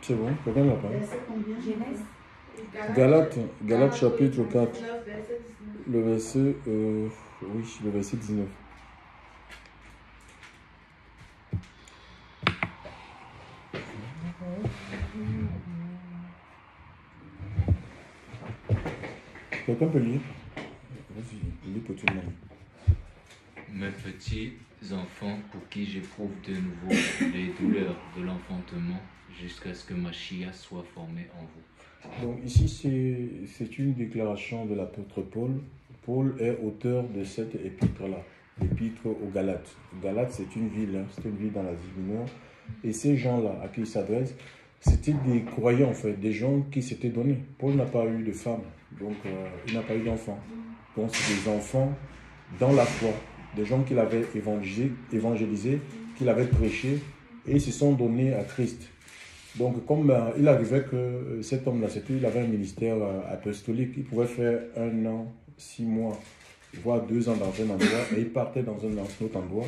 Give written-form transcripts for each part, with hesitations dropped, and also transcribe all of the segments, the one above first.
C'est bon, quelqu'un l'a pas. Verset combien? Genèse. Galates chapitre 4. 19, verset 19. Le verset, oui, le verset 19. Quelqu'un peut lire? Vas-y, lis pour tout le monde. Mes petits enfants, pour qui j'éprouve de nouveau les douleurs de l'enfantement, jusqu'à ce que ma chia soit formée en vous. Donc ici, c'est une déclaration de l'apôtre Paul. Paul est auteur de cette épître-là, l'épître aux Galates. Galates, c'est une ville, hein, c'est une ville dans l'Asie mineure. Et ces gens-là, à qui il s'adresse, c'était des croyants, en fait, des gens qui s'étaient donnés. Paul n'a pas eu de femme, donc il n'a pas eu d'enfants. Donc c'est des enfants dans la foi, des gens qu'il avait évangélisés, qu'il avait prêchés, et ils se sont donnés à Christ. Donc, comme il arrivait que cet homme-là, il avait un ministère apostolique, il pouvait faire 1 an, 6 mois, voire 2 ans dans un endroit, et il partait dans un autre endroit.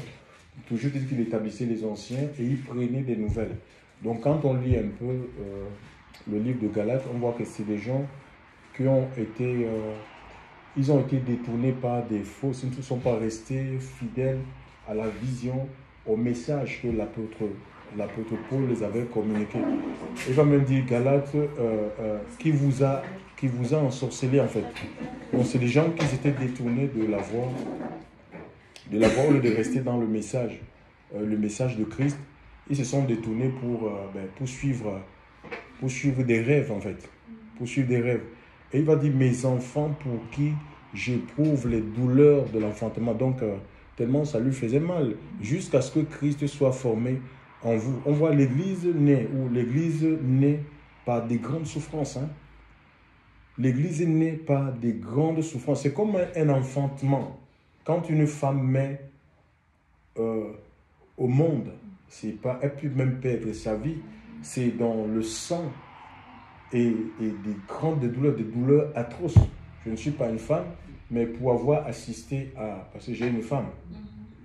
Toujours dit qu'il établissait les anciens et il prenait des nouvelles. Donc, quand on lit un peu le livre de Galates, on voit que c'est des gens qui ont été, ils ont été détournés par des faux, ils ne sont pas restés fidèles à la vision, au message que l'apôtre Paul les avait communiqué. Il va même dire Galates qui vous a ensorcelé en fait. Donc c'est des gens qui s'étaient détournés de la voie au lieu de rester dans le message de Christ. Ils se sont détournés pour suivre des rêves en fait. Pour suivre des rêves. Et il va dire mes enfants pour qui j'éprouve les douleurs de l'enfantement. Donc tellement ça lui faisait mal. Jusqu'à ce que Christ soit formé en vous. On voit l'église née par des grandes souffrances. Hein? L'église est née par des grandes souffrances. C'est comme un enfantement. Quand une femme met au monde, elle peut même perdre sa vie. C'est dans le sang et des grandes douleurs, des douleurs atroces. Je ne suis pas une femme, mais pour avoir assisté parce que j'ai une femme,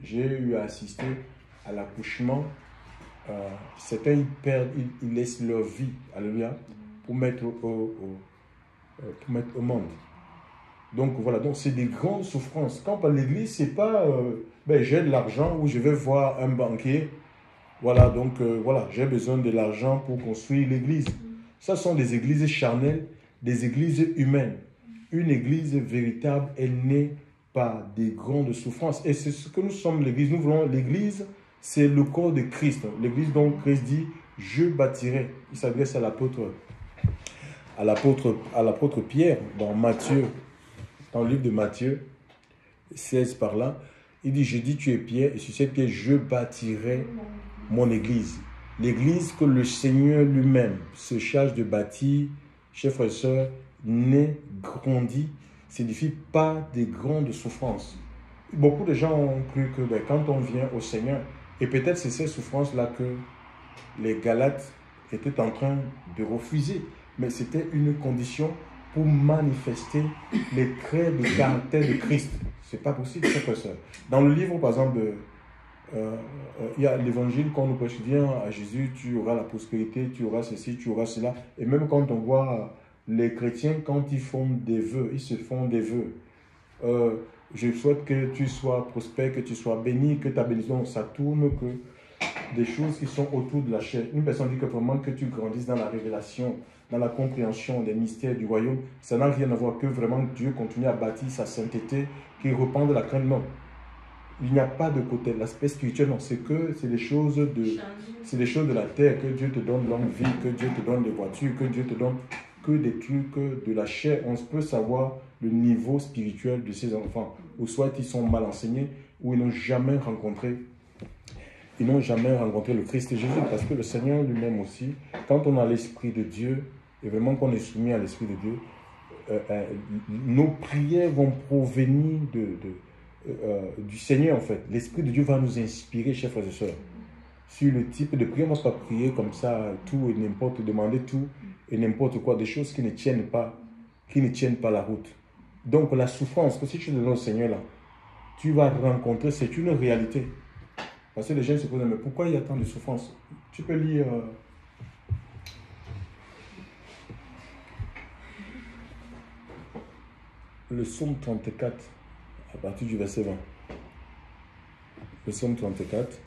j'ai eu à assister à l'accouchement. Certains ils laissent leur vie, alléluia, pour mettre au monde. Donc voilà, donc c'est des grandes souffrances. Quand on parle de l'église, c'est pas j'ai de l'argent ou je vais voir un banquier. Voilà, donc voilà, j'ai besoin de l'argent pour construire l'église. Ce sont des églises charnelles, des églises humaines. Une église véritable est née par des grandes souffrances. Et c'est ce que nous sommes l'église. Nous voulons l'église. C'est le corps de Christ. L'église dont Christ dit, je bâtirai. Il s'adresse à l'apôtre Pierre dans Matthieu, dans le livre de Matthieu 16 par là. Il dit, je dis tu es Pierre et sur cette pierre je bâtirai mon église. L'église que le Seigneur lui-même se charge de bâtir, chers frères et sœurs, naît, grandit, signifie pas des grandes souffrances. Beaucoup de gens ont cru que quand on vient au Seigneur, et peut-être c'est ces souffrances-là que les Galates étaient en train de refuser. Mais c'était une condition pour manifester les traits de caractère de Christ. Ce n'est pas possible, c'est que ça. Dans le livre, par exemple, il y a l'évangile qu'on nous prêche, viens à Jésus, tu auras la prospérité, tu auras ceci, tu auras cela. Et même quand on voit les chrétiens, quand ils font des vœux, ils se font des vœux. Je souhaite que tu sois prospère, que tu sois béni, que ta bénédiction, ça tourne, que des choses qui sont autour de la chair. Une personne dit que vraiment que tu grandisses dans la révélation, dans la compréhension des mystères du royaume, ça n'a rien à voir que vraiment Dieu continue à bâtir sa sainteté, qu'il repent de la crainte. Non. Il n'y a pas de côté, l'aspect spirituel, non, c'est des choses de la terre, que Dieu te donne longue vie, que Dieu te donne des voitures, que Dieu te donne que des trucs de la chair. On peut savoir le niveau spirituel de ces enfants, ou soit ils sont mal enseignés, ou ils n'ont jamais rencontré le Christ et Jésus, parce que le Seigneur lui-même aussi, quand on a l'Esprit de Dieu, et vraiment qu'on est soumis à l'Esprit de Dieu, nos prières vont provenir du Seigneur en fait. L'Esprit de Dieu va nous inspirer, chers frères et sœurs, sur le type de prière. On ne va pas prier comme ça, tout et n'importe, demander tout et n'importe quoi, des choses qui ne tiennent pas la route. Donc la souffrance, que si tu donnes au Seigneur là, tu vas rencontrer, c'est une réalité. Parce que les gens se posent, mais pourquoi il y a tant de souffrance? Tu peux lire le psaume 34, à partir du verset 20. Le psaume 34.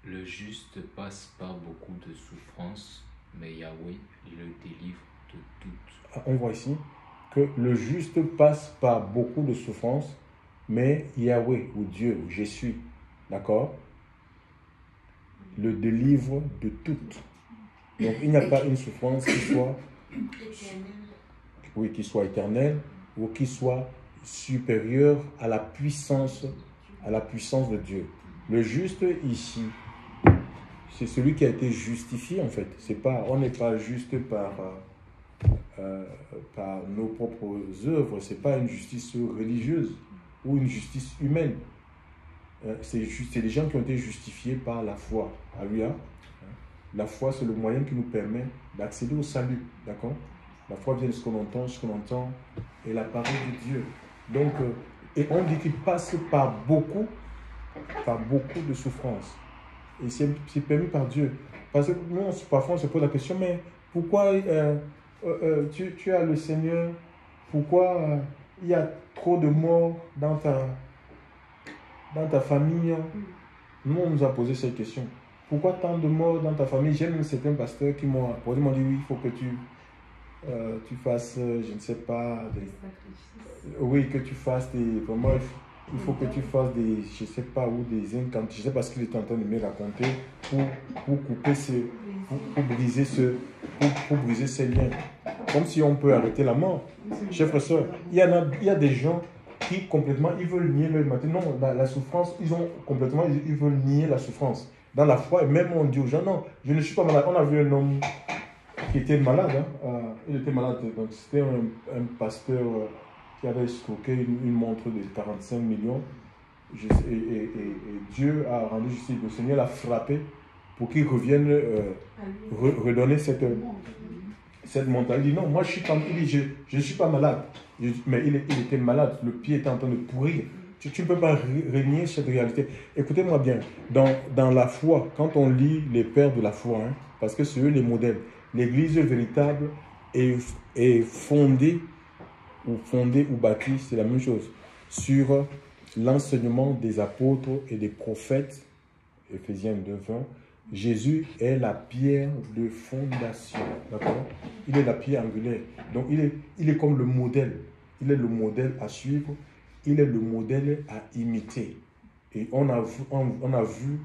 Le juste passe par beaucoup de souffrances, mais Yahweh le délivre de toutes. On voit ici que le juste passe par beaucoup de souffrances, mais Yahweh, ou Dieu, ou Jésus, d'accord, le délivre de toutes. Donc il n'y a pas une souffrance qui soit, oui, qui soit éternelle ou qui soit supérieure à la puissance de Dieu. Le juste ici, c'est celui qui a été justifié en fait. On n'est pas juste par nos propres œuvres, c'est pas une justice religieuse ou une justice humaine. C'est des gens qui ont été justifiés par la foi. Alléluia. La foi, c'est le moyen qui nous permet d'accéder au salut. D'accord? La foi vient de ce qu'on entend est la parole de Dieu. Donc, et on dit qu'il passe par beaucoup de souffrances. Et c'est permis par Dieu. Parce que nous, parfois, on se pose la question, mais pourquoi tu as le Seigneur? Pourquoi il y a trop de morts dans ta famille? Nous, on nous a posé cette question. Pourquoi tant de morts dans ta famille? J'ai même certains pasteurs qui m'ont dit, oui, il faut que tu fasses, je ne sais pas, oui, que tu fasses vraiment, il faut que tu fasses des, je ne sais pas où, des incantations, je ne sais pas ce qu'il est en train de me raconter, pour couper pour briser ces liens. Comme si on peut arrêter la mort. Chers frères et sœurs, il y a des gens qui complètement, ils veulent nier leur humanité. Non, la souffrance, ils veulent nier la souffrance. Dans la foi, et même on dit aux gens, non, je ne suis pas malade. On a vu un homme qui était malade, il était malade, donc c'était un pasteur qui avait escroqué une montre de 45 millions. Et Dieu a rendu justice. Le Seigneur l'a frappé pour qu'il revienne redonner cette montre. Il dit non, moi je ne suis pas malade. Mais il était malade, le pied était en train de pourrir. Tu ne peux pas renier cette réalité. Écoutez-moi bien, dans la foi, quand on lit les pères de la foi, parce que c'est eux les modèles, l'église véritable est fondée ou bâtie, c'est la même chose, sur l'enseignement des apôtres et des prophètes, Éphésiens 2:20. Jésus est la pierre de fondation, d'accord? Il est la pierre angulaire. Donc il est comme le modèle. Il est le modèle à suivre. Il est le modèle à imiter. Et on a vu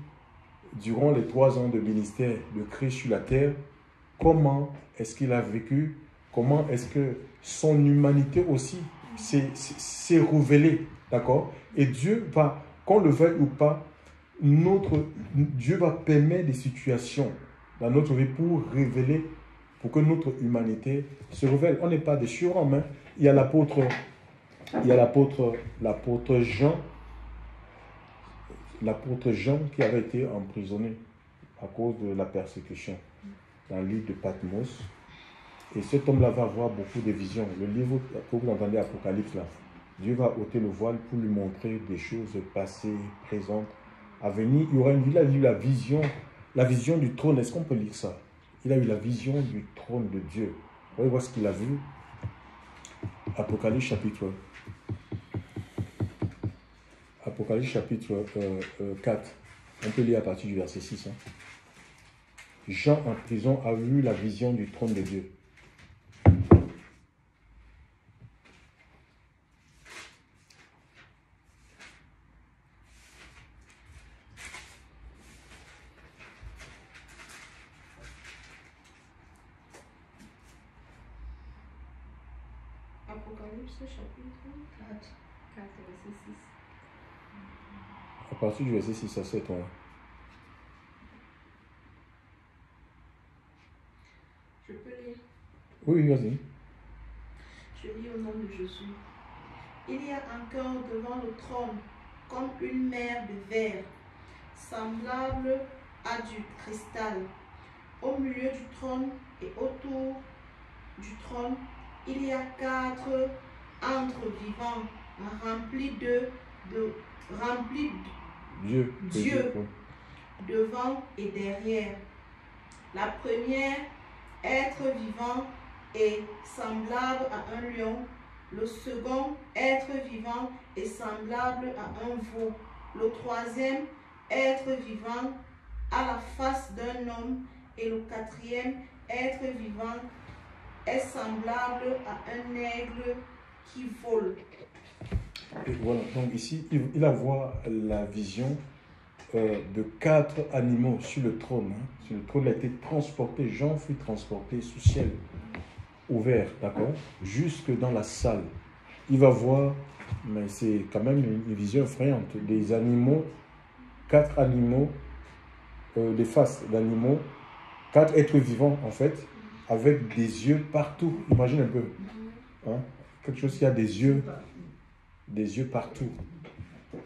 durant les 3 ans de ministère de Christ sur la terre, comment est-ce qu'il a vécu, comment est-ce que son humanité aussi s'est révélée, d'accord? Et Dieu va, qu'on le veuille ou pas, Dieu va permettre des situations dans notre vie pour que notre humanité se révèle. On n'est pas des surhommes. Il y a l'apôtre Jean qui avait été emprisonné à cause de la persécution dans l'île de Patmos. Et cet homme-là va avoir beaucoup de visions. Le livre que vous entendez, Apocalypse, là, Dieu va ôter le voile pour lui montrer des choses passées, présentes, à venir. Il a eu la vision du trône. Est-ce qu'on peut lire ça? Il a eu la vision du trône de Dieu. Vous voyez voir ce qu'il a vu? Apocalypse chapitre 4. On peut lire à partir du verset 6. Jean en prison a vu la vision du trône de Dieu. Apocalypse chapitre 4, verset 6. À partir du verset 6 à 7, Je peux lire? Oui, vas-y. Je lis au nom de Jésus. Il y a encore devant le trône comme une mer de verre, semblable à du cristal, Au milieu du trône et autour du trône, il y a 4 antres vivants remplis Dieu. Dieu devant et derrière. La première, être vivant est semblable à un lion. Le second, être vivant est semblable à un veau. Le troisième, être vivant à la face d'un homme. Et le quatrième, être vivant est semblable à un aigle qui vole. Et voilà, donc ici, il a voir la vision de 4 animaux sur le trône. Sur le trône, il a été transporté, Jean fut transporté sous ciel ouvert, d'accord, jusque dans la salle. Il va voir, mais c'est quand même une vision effrayante, des animaux, 4 animaux, des faces d'animaux, 4 êtres vivants en fait, avec des yeux partout. Imagine un peu, hein? Quelque chose qui a des yeux partout.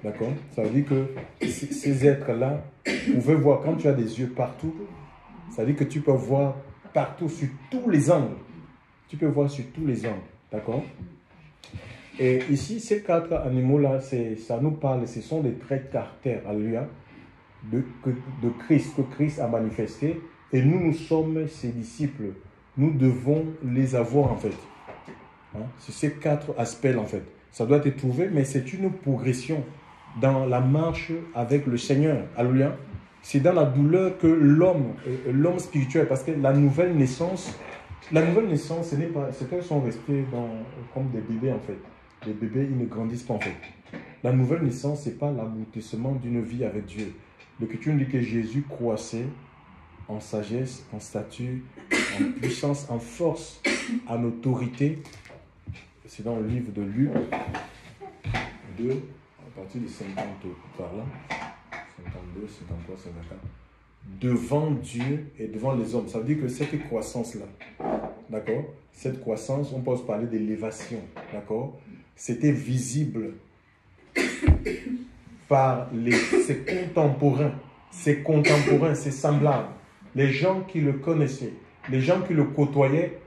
D'accord? Ça veut dire que ces êtres-là pouvaient voir, quand tu as des yeux partout, ça veut dire que tu peux voir partout, sur tous les angles. Tu peux voir sur tous les angles. D'accord? Et ici, ces 4 animaux-là, ça nous parle, ce sont des traits de caractère, alléluia, de Christ, que Christ a manifesté. Et nous sommes ses disciples. Nous devons les avoir en fait. Hein? C'est ces 4 aspects en fait. Ça doit être trouvé, mais c'est une progression dans la marche avec le Seigneur. Alléluia. C'est dans la douleur que l'homme spirituel, parce que la nouvelle naissance, ce n'est pas, c'est qu'ils sont restés comme des bébés en fait. Les bébés, ils ne grandissent pas en fait. La nouvelle naissance, ce n'est pas l'aboutissement d'une vie avec Dieu. L'Écriture dit que Jésus croissait en sagesse, en stature, en puissance, en force, en autorité. C'est dans le livre de Luc 2, à partir de 50 par là, 52, 53, 54, devant Dieu et devant les hommes. Ça veut dire que cette croissance-là, d'accord, cette croissance, on peut se parler d'élévation, d'accord, c'était visible par ses contemporains, ses semblables, les gens qui le connaissaient, les gens qui le côtoyaient,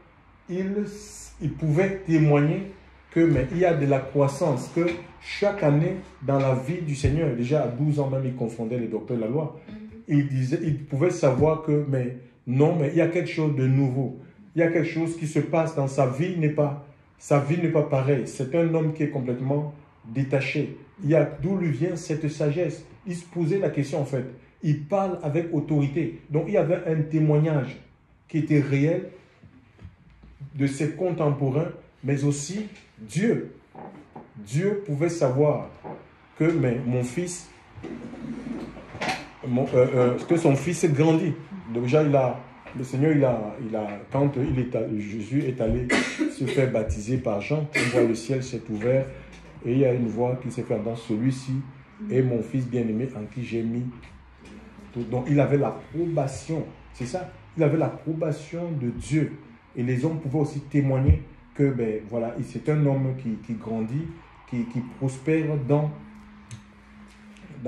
ils pouvaient témoigner mais il y a de la croissance, que chaque année dans la vie du Seigneur, déjà à 12 ans même, il confondait les docteurs de la loi. Il pouvait savoir que, mais il y a quelque chose de nouveau. Il y a quelque chose qui se passe dans sa vie, sa vie n'est pas pareille. C'est un homme qui est complètement détaché. D'où lui vient cette sagesse? Il se posait la question en fait. Il parle avec autorité. Donc il y avait un témoignage qui était réel de ses contemporains, mais aussi Dieu. Dieu pouvait savoir que mon fils, que son fils grandit. Déjà, le Seigneur, quand Jésus est allé se faire baptiser par Jean, on voit le ciel s'est ouvert et il y a une voix qui s'est faite dans celui-ci est mon fils bien-aimé en qui j'ai mis tout. Donc, il avait l'approbation, c'est ça, il avait l'approbation de Dieu. Et les hommes pouvaient aussi témoigner que, voilà, c'est un homme qui grandit, qui prospère dans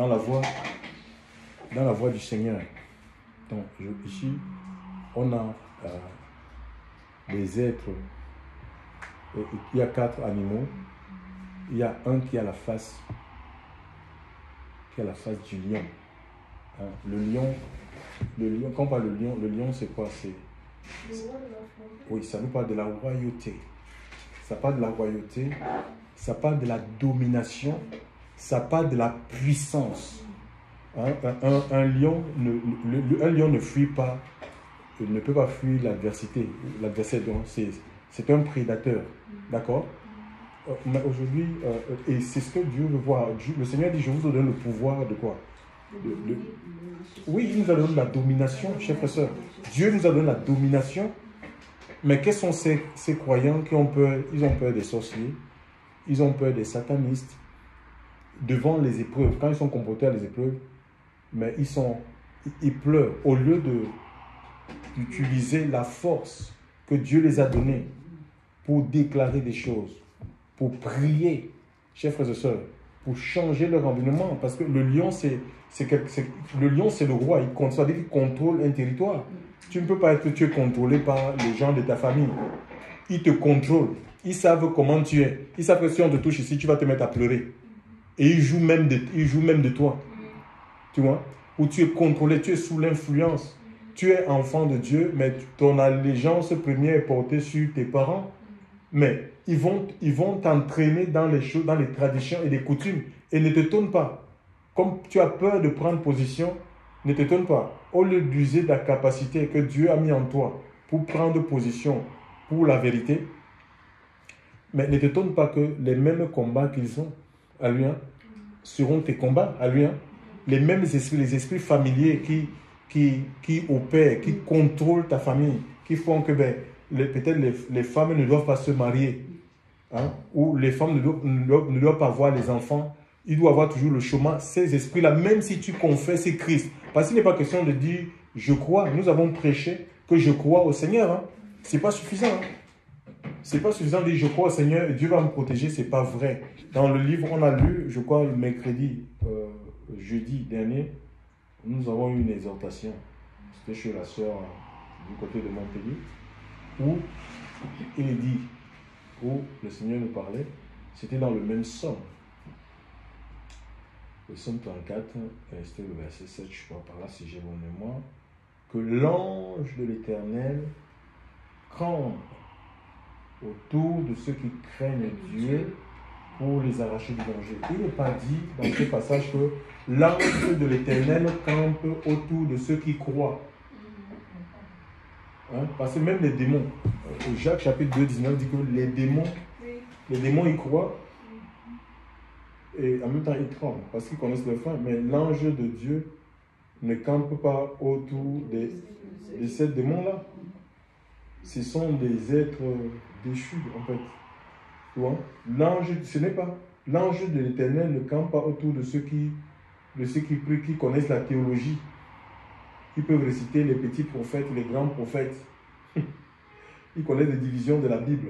la voie du Seigneur. Donc, ici, on a des êtres. Il y a 4 animaux. Il y a un qui a la face du lion. Hein, le lion, quand on parle de lion, le lion c'est quoi? Oui, ça nous parle de la royauté. Ça parle de la royauté, ça parle de la domination, ça parle de la puissance. Hein, un lion ne fuit pas, ne peut pas fuir l'adversité. L'adversaire, c'est un prédateur. D'accord? Mais aujourd'hui, et c'est ce que Dieu veut voir. Le Seigneur dit, je vous donne le pouvoir de quoi? Oui, il nous a donné la domination, chers frères et sœurs. Dieu nous a donné la domination. Mais quels sont ces croyants qui ont peur? Ils ont peur des sorciers, ils ont peur des satanistes. Devant les épreuves, quand ils sont confrontés à les épreuves, mais ils pleurent. Au lieu d'utiliser la force que Dieu les a donnée pour déclarer des choses, pour prier, chers frères et sœurs, pour changer leur environnement. Parce que le lion, c'est le roi. Ça veut dire qu'il contrôle un territoire. Tu ne peux pas être contrôlé par les gens de ta famille. Ils te contrôlent. Ils savent comment tu es. Ils savent que si on te touche ici, tu vas te mettre à pleurer. Et ils jouent même de toi. Tu vois? Où tu es contrôlé, tu es sous l'influence. Tu es enfant de Dieu, mais ton allégeance première est portée sur tes parents. Mais ils vont t'entraîner dans les choses, dans les traditions et les coutumes. Et ne t'étonne pas. Comme tu as peur de prendre position, ne t'étonne pas. Au lieu d'user de la capacité que Dieu a mis en toi pour prendre position pour la vérité, mais ne t'étonne pas que les mêmes combats qu'ils ont à lui seront tes combats à lui. Les mêmes esprits, les esprits familiers qui opèrent, qui contrôlent ta famille, qui font que peut-être les femmes ne doivent pas se marier, ou les femmes ne doivent pas avoir les enfants. Il doit avoir toujours le chemin. Ces esprits-là, même si tu confesses Christ, parce qu'il n'est pas question de dire « je crois ». Nous avons prêché que je crois au Seigneur. Ce n'est pas suffisant. Ce n'est pas suffisant de dire « je crois au Seigneur et Dieu va me protéger ». Ce n'est pas vrai. Dans le livre, on a lu, je crois, le mercredi, jeudi dernier, nous avons eu une exhortation. C'était chez la sœur du côté de Montpellier, où il est dit, où le Seigneur nous parlait, c'était dans le même psaume. Le psaume 34, c'était le verset 7, je crois, par là, si j'ai mon mémoire, que l'ange de l'Éternel campe autour de ceux qui craignent Dieu pour les arracher du danger. Il n'est pas dit dans ce passage que l'ange de l'Éternel campe autour de ceux qui croient. Parce que même les démons, Jacques chapitre 2, 19 dit que les démons ils croient et en même temps ils tremblent parce qu'ils connaissent leur fin. Mais l'ange de Dieu ne campe pas autour de ces démons-là. Ce sont des êtres déchus en fait. Tu vois? L'ange, ce n'est pas. L'ange de l'Éternel ne campe pas autour de ceux qui prient, qui connaissent la théologie. Ils peuvent réciter les petits prophètes, les grands prophètes. Ils connaissent les divisions de la Bible.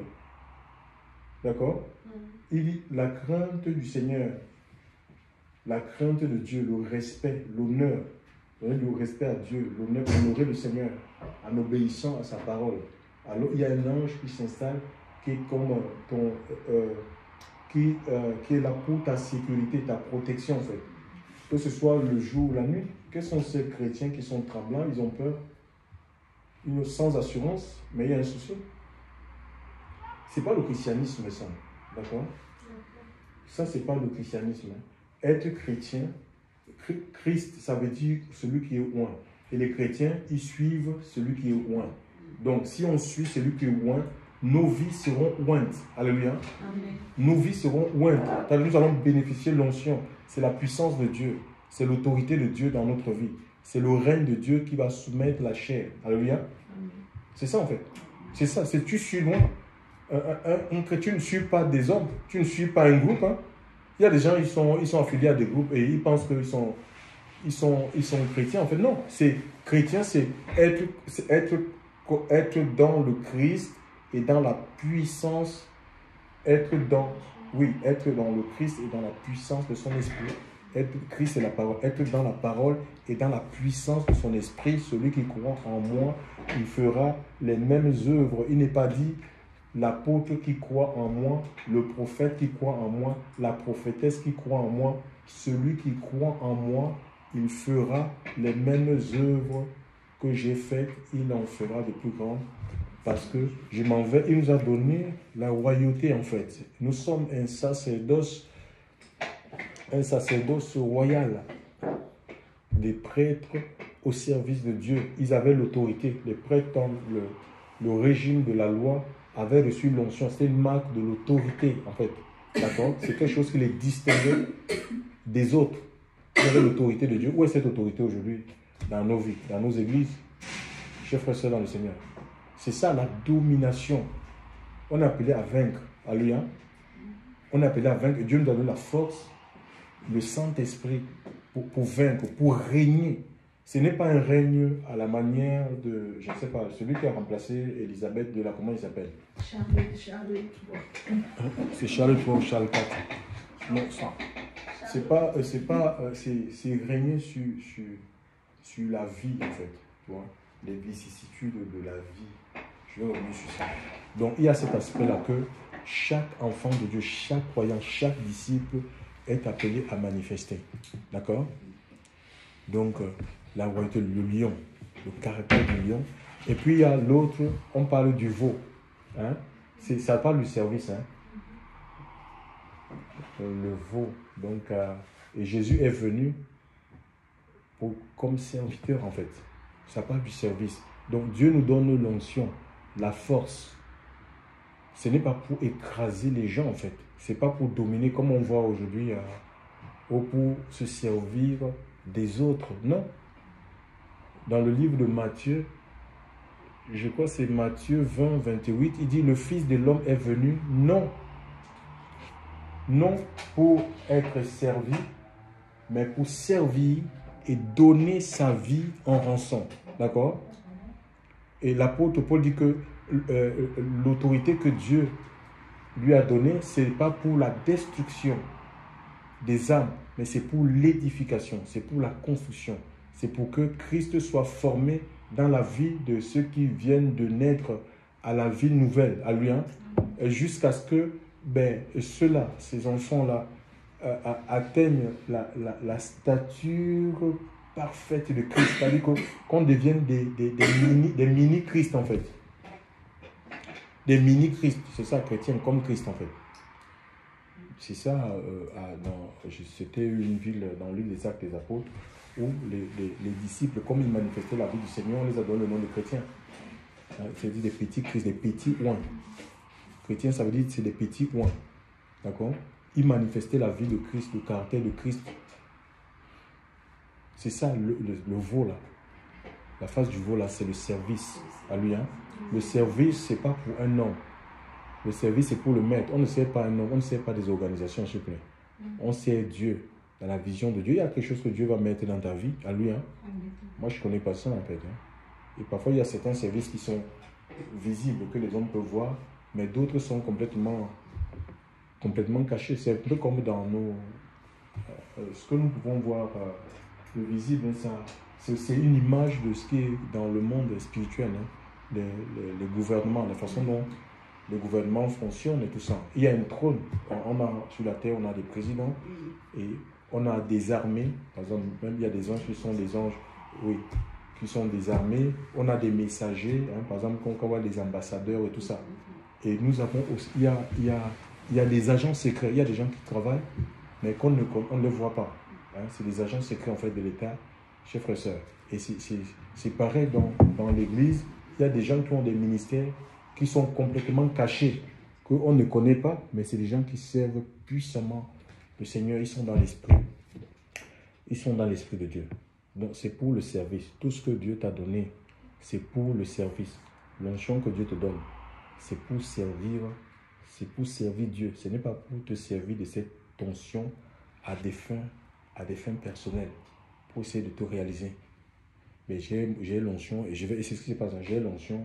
D'accord? Il dit la crainte du Seigneur, la crainte de Dieu, le respect, l'honneur, le respect à Dieu, l'honneur, honorer le Seigneur en obéissant à sa parole. Alors il y a un ange qui s'installe qui est comme qui est là pour ta sécurité, ta protection en fait. Que ce soit le jour ou la nuit. Quels sont ces chrétiens qui sont tremblants, ils ont peur, ils sont sans assurance, mais il y a un souci. Ce n'est pas le christianisme ça, d'accord? Ça, ce n'est pas le christianisme. Être chrétien, Christ, ça veut dire celui qui est oint. Et les chrétiens, ils suivent celui qui est oint. Donc, si on suit celui qui est oint, nos vies seront ointes. Alléluia. Amen. Nos vies seront ointes. Nous allons bénéficier de l'onction. C'est la puissance de Dieu. C'est l'autorité de Dieu dans notre vie. C'est le règne de Dieu qui va soumettre la chair. Alléluia. C'est ça en fait. C'est ça. C'est tu suis loin. Tu ne suis pas des hommes. Tu ne suis pas un groupe. Il y a des gens, ils sont affiliés à des groupes et ils pensent qu'ils sont chrétiens. En fait, non. C'est chrétien, c'est être dans le Christ et dans la puissance, être dans le Christ et dans la puissance de son esprit. Christ et la parole, être dans la parole et dans la puissance de son esprit. Celui qui croit en moi, il fera les mêmes œuvres. Il n'est pas dit l'apôtre qui croit en moi, le prophète qui croit en moi, la prophétesse qui croit en moi. Celui qui croit en moi, il fera les mêmes œuvres que j'ai faites. Il en fera de plus grandes. Parce que je m'en vais, il nous a donné la royauté en fait. Nous sommes un sacerdoce royal. Des prêtres au service de Dieu. Ils avaient l'autorité. Les prêtres, dans le régime de la loi, avaient reçu l'onction. C'était une marque de l'autorité en fait. D'accord? C'est quelque chose qui les distinguait des autres. Ils avaient l'autorité de Dieu. Où est cette autorité aujourd'hui? Dans nos vies, dans nos églises. Chers frères et sœurs dans le Seigneur. C'est ça la domination. On est appelé à vaincre. Alléluia. On est appelé à vaincre. Dieu nous donne la force, le Saint-Esprit pour vaincre, pour régner. Ce n'est pas un règne à la manière de, je ne sais pas, celui qui a remplacé Elisabeth de la, comment il s'appelle? Charles III. C'est Charles III, Charles IV. Non, ça. c'est régner sur la vie, en fait. Tu vois, les vicissitudes de la vie. Je vais revenir sur ça. Donc, il y a cet aspect-là que chaque enfant de Dieu, chaque croyant, chaque disciple est appelé à manifester. D'accord? Donc, la royauté, le lion, le caractère du lion. Et puis, il y a l'autre, on parle du veau. Hein? Ça parle du service. Hein? Le veau. Donc, et Jésus est venu comme serviteur, en fait. Ça parle du service. Donc, Dieu nous donne l'onction, la force. Ce n'est pas pour écraser les gens, en fait. Ce n'est pas pour dominer, comme on voit aujourd'hui, ou pour se servir des autres. Non. Dans le livre de Matthieu, je crois que c'est Matthieu 20, 28, il dit, le Fils de l'homme est venu, non pour être servi, mais pour servir et donner sa vie en rançon. D'accord? Et l'apôtre Paul dit que l'autorité que Dieu lui a donnée, ce n'est pas pour la destruction des âmes, mais c'est pour l'édification, c'est pour la construction. C'est pour que Christ soit formé dans la vie de ceux qui viennent de naître à la vie nouvelle, à lui, hein, jusqu'à ce que ceux-là, ces enfants-là, atteignent la stature parfaite de Christ. C'est-à-dire qu'on devienne des mini-Christ, en fait. Des mini-Christ, c'est ça, chrétien, comme Christ, en fait. C'est ça, c'était une ville dans l'île des Actes des Apôtres, où les disciples, comme ils manifestaient la vie du Seigneur, on les a donné le nom de chrétiens. C'est-à-dire des petits Christ, des petits oins. Chrétien, ça veut dire que c'est des petits oins. D'accord? Ils manifestaient la vie de Christ, le caractère de Christ. C'est ça le veau là. La face du veau là, c'est le service à lui. Hein? Le service, c'est pas pour un homme. Le service, c'est pour le maître. On ne sert pas un homme, on ne sert pas des organisations, s'il vous plaît. On sert Dieu. Dans la vision de Dieu, il y a quelque chose que Dieu va mettre dans ta vie, à lui. Hein? Moi, je ne connais pas ça, en fait. Hein? Et parfois, il y a certains services qui sont visibles, que les hommes peuvent voir, mais d'autres sont complètement cachés. C'est un peu comme dans ce que nous pouvons voir, le visible, c'est une image de ce qui est dans le monde spirituel. Hein? Les gouvernements, la façon dont le gouvernement fonctionne et tout ça. Il y a un trône. Sur la terre, on a des présidents et on a des armées. Par exemple, même il y a des anges qui sont des anges, oui, qui sont des armées. On a des messagers, hein, par exemple, quand on voit des ambassadeurs et tout ça. Et nous avons aussi, il y a des agents secrets. Il y a des gens qui travaillent, mais qu'on ne les voit pas. Hein. C'est des agents secrets, en fait, de l'État, chers frères et sœurs. Et c'est pareil dans l'Église. Il y a des gens qui ont des ministères qui sont complètement cachés, qu'on ne connaît pas, mais c'est des gens qui servent puissamment le Seigneur. Ils sont dans l'esprit. Ils sont dans l'esprit de Dieu. Donc c'est pour le service. Tout ce que Dieu t'a donné, c'est pour le service. L'onction que Dieu te donne, c'est pour servir Dieu. Ce n'est pas pour te servir de cette onction à des fins personnelles, pour essayer de te réaliser. Mais j'ai l'onction, et c'est ce qui se passe, j'ai l'onction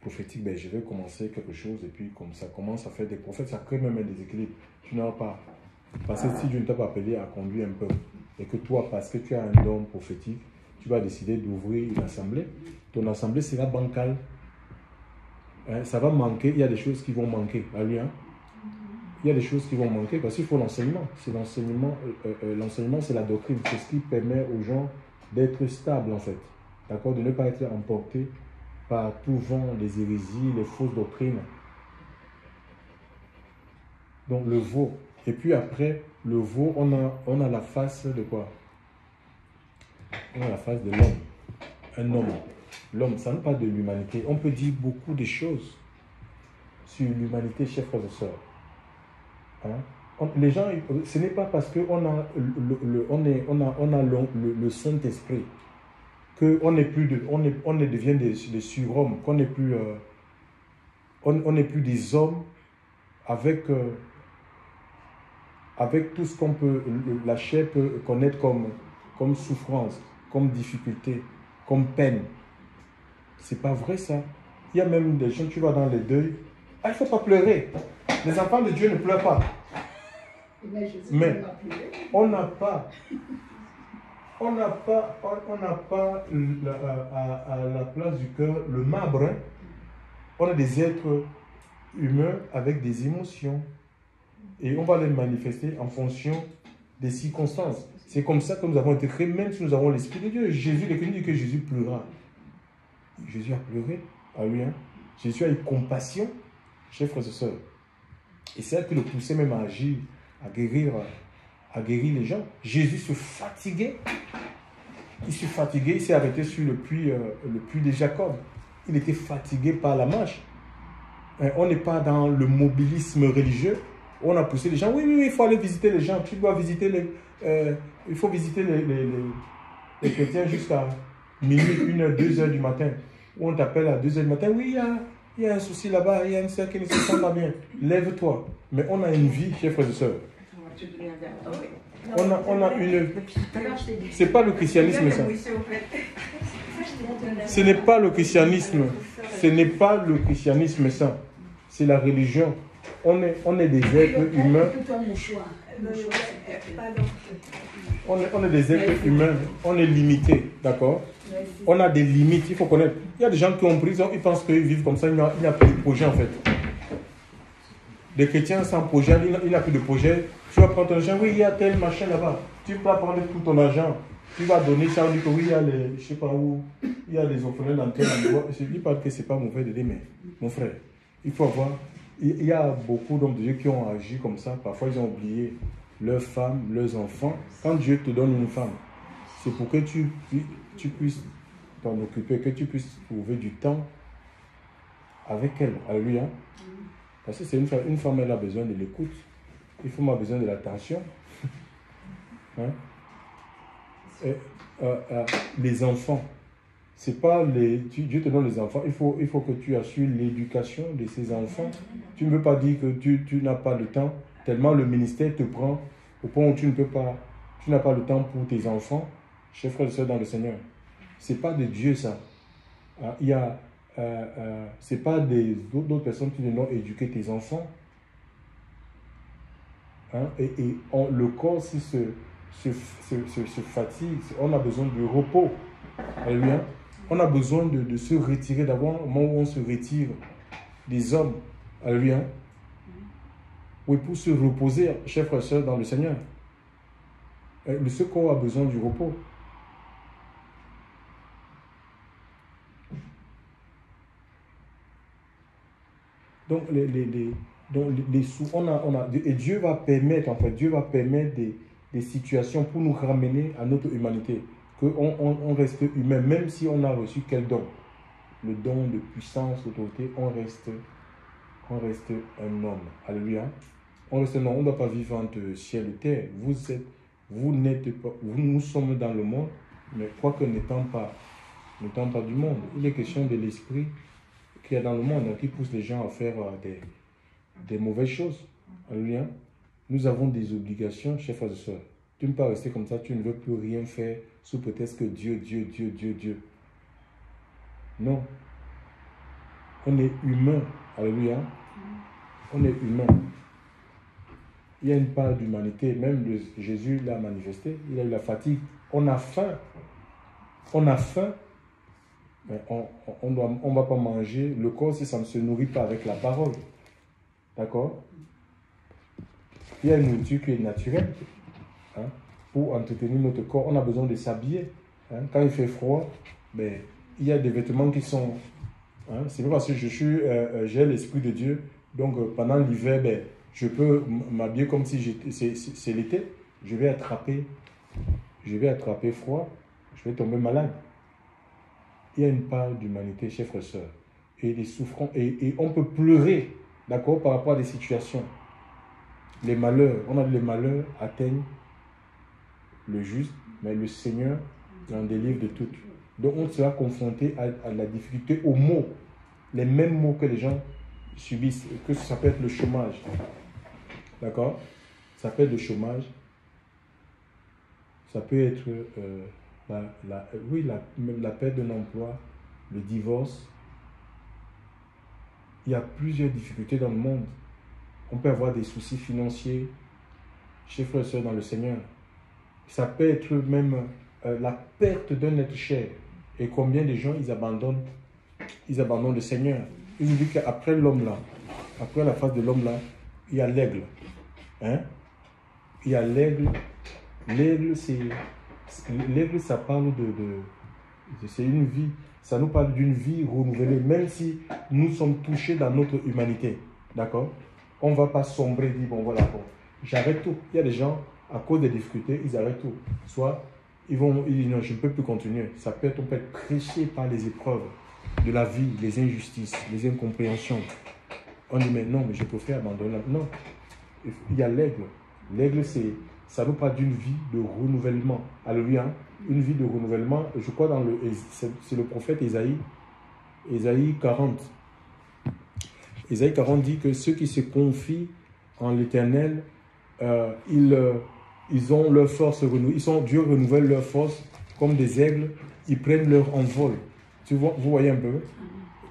prophétique, je vais commencer quelque chose, et puis comme ça commence à faire des prophètes, ça crée même un déséquilibre. Tu n'as pas. Parce que si Dieu ne t'a pas appelé à conduire un peuple, et que toi, parce que tu as un don prophétique, tu vas décider d'ouvrir une assemblée, ton assemblée sera bancale. Hein, ça va manquer, il y a des choses qui vont manquer. À lui, hein? Il y a des choses qui vont manquer parce qu'il faut l'enseignement. C'est l'enseignement, l'enseignement, c'est la doctrine. C'est ce qui permet aux gens d'être stables, en fait. D'accord? De ne pas être emportés par tout vent, les hérésies, les fausses doctrines. Donc le veau. Et puis après, le veau, on a la face de quoi? On a la face de l'homme. Un homme. L'homme, ça ne parle pas de l'humanité. On peut dire beaucoup de choses sur l'humanité, chers frères et sœurs. Hein? Les gens, ce n'est pas parce qu'on a le Saint-Esprit qu'on n'est plus on devient des surhommes, qu'on n'est plus, on n'est plus des hommes avec tout ce qu'on peut, la chair peut connaître comme souffrance, comme difficulté, comme peine. C'est pas vrai ça. Il y a même des gens, tu vas dans les deuils, il ne faut pas pleurer. Les enfants de Dieu ne pleurent pas. Mais On n'a pas à la place du cœur le marbre. Hein. On a des êtres humains avec des émotions. Et on va les manifester en fonction des circonstances. C'est comme ça que nous avons été créés, même si nous avons l'Esprit de Dieu. Jésus, l'Écriture dit que Jésus pleura. Jésus a pleuré à lui. Hein. Jésus a eu compassion, chers frères et sœurs. Et c'est elle qui le poussait même à agir, à guérir les gens. Jésus se fatiguait. Il se fatiguait, il s'est arrêté sur le puits de Jacob. Il était fatigué par la marche. On n'est pas dans le mobilisme religieux. On a poussé les gens. Oui, il faut aller visiter les gens. Tu dois visiter il faut visiter les chrétiens jusqu'à minuit, 1h, 2h du matin. Où on t'appelle à 2h du matin. Oui, il y a un souci là-bas, il y a une sœur qui ne se sent pas bien. Lève-toi. Mais on a une vie, chers frères et sœurs. On a une... C'est pas le christianisme, ça. Ce n'est pas le christianisme. Ce n'est pas le christianisme, ça. C'est la religion. On est des êtres humains. On est des êtres humains. On est limité, d'accord? On a des limites, il faut connaître. Il y a des gens qui ont pris, ils pensent qu'ils vivent comme ça, il n'y a plus de projet en fait. Les chrétiens sans projet, il n'y a plus de projet. Tu vas prendre ton argent, oui, il y a tel machin là-bas. Tu vas prendre tout ton argent. Tu vas donner ça, on dit que oui, il y a les, je sais pas où, il y a les orphelins dans tel endroit. Je ne dis pas que ce n'est pas mauvais d'aider, mais mon frère, il faut avoir. Il y a beaucoup d'hommes de Dieu qui ont agi comme ça. Parfois, ils ont oublié leurs femmes, leurs enfants. Quand Dieu te donne une femme, c'est pour que tu puisses t'en occuper, que tu puisses trouver du temps avec elle. Alléluia. Parce que c'est une femme, elle a besoin de l'écoute. Une femme a besoin de l'attention. Hein? Les enfants, c'est pas Dieu te donne les enfants, il faut que tu assures l'éducation de ces enfants. Tu ne peux pas dire que tu n'as pas le temps, tellement le ministère te prend au point où tu n'as pas le temps pour tes enfants. Chers frères et sœurs dans le Seigneur, c'est pas de Dieu ça. C'est pas d'autres personnes qui viennent éduquer tes enfants. Hein? Le corps, si se fatigue, on a besoin de repos. Alléluia. On a besoin de se retirer, d'avoir un moment où on se retire des hommes. Alléluia. Oui, pour se reposer, chers frères et sœurs, dans le Seigneur. Ce corps a besoin du repos. Donc, et Dieu va permettre, en fait, Dieu va permettre des situations pour nous ramener à notre humanité. Qu'on reste humain, même si on a reçu quel don? Le don de puissance, d'autorité, on reste un homme. Alléluia. On reste un homme, on ne doit pas vivre entre ciel et terre. Nous sommes dans le monde, mais quoique n'étant pas du monde, il est question de l'esprit qu'il y a dans le monde, qui pousse les gens à faire des mauvaises choses. Alléluia. Nous avons des obligations, chers frères et sœurs. Tu ne peux pas rester comme ça, tu ne veux plus rien faire sous prétexte que Dieu. Non. On est humain. Alléluia. On est humain. Il y a une part d'humanité. Même Jésus l'a manifesté. Il a eu la fatigue. On a faim. Mais on ne va pas manger. Le corps, si ça ne se nourrit pas avec la parole. D'accord? Il y a une nourriture qui est naturelle. Hein, pour entretenir notre corps, on a besoin de s'habiller. Hein, quand il fait froid, il y a des vêtements qui sont... Hein, c'est pas parce que j'ai l'Esprit de Dieu, donc pendant l'hiver, je peux m'habiller comme si c'est l'été. Je vais attraper froid, je vais tomber malade. Il y a une part d'humanité, chers frères et sœurs, et des souffrances, et on peut pleurer, d'accord, par rapport à des situations. Les malheurs atteignent le juste, mais le Seigneur en délivre de toutes. Donc on sera confronté à la difficulté, aux maux, les mêmes maux que les gens subissent, que ça peut être le chômage. D'accord? Ça peut être le chômage, ça peut être la perte d'un emploi, le divorce. Il y a plusieurs difficultés dans le monde. On peut avoir des soucis financiers. Chers frères et sœurs dans le Seigneur, Ça peut être même la perte d'un être cher. Et combien de gens, ils abandonnent le Seigneur. Ils oublient qu'après l'homme là, après la face de l'homme là, il y a l'aigle. Hein? Il y a l'aigle. L'aigle, ça parle c'est une vie. Ça nous parle d'une vie renouvelée, même si nous sommes touchés dans notre humanité. D'accord? On ne va pas sombrer, dire, bon voilà, bon, j'arrête tout. Il y a des gens, à cause des difficultés, ils arrêtent tout. Soit, ils disent, non, je ne peux plus continuer. On peut être prêché par les épreuves de la vie, les injustices, les incompréhensions. On dit, mais non, mais je préfère abandonner. Non, il y a l'aigle. L'aigle, ça nous parle d'une vie de renouvellement. Alléluia. Une vie de renouvellement. Je crois c'est le prophète Ésaïe 40. Ésaïe 40 dit que ceux qui se confient en l'Éternel, ils ont leur force renouvelée. Dieu renouvelle leur force comme des aigles. Ils prennent leur envol. Vous voyez un peu?